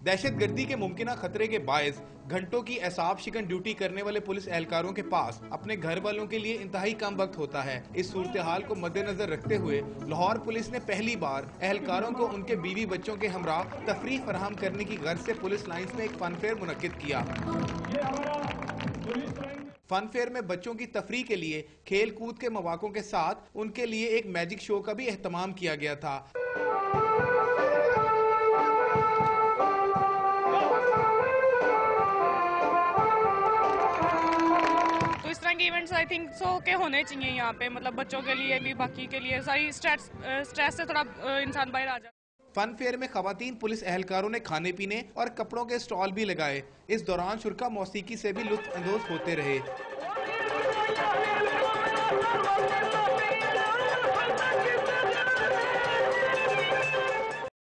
दहशतगर्दी के मुमकिन खतरे के बायस घंटों की एसाब शिकन ड्यूटी करने वाले पुलिस एहलकारों के पास अपने घर वालों के लिए इंतहाई कम वक्त होता है। इस सूरत हाल को मद्देनजर रखते हुए लाहौर पुलिस ने पहली बार एहलकारों को उनके बीवी बच्चों के हमरा तफरीह फराहम करने की गर्ज से पुलिस लाइंस में एक फन फेयर मुनक्किद किया। फन फेयर में बच्चों की तफरीह के लिए खेल कूद के मौकों के साथ उनके लिए एक मैजिक शो का भी एहतमाम किया गया था। तो इस तरह के इवेंट्स आई थिंक सो के होने चाहिए यहाँ पे, मतलब बच्चों के लिए भी, बाकी के लिए सारी स्ट्रेस से थोड़ा इंसान बाहर आ जाए। फन फेयर में खवातीन पुलिस एहलकारों ने खाने पीने और कपड़ों के स्टॉल भी लगाए। इस दौरान शुरका मौसीकी से भी लुत्फ अंदोज होते रहे।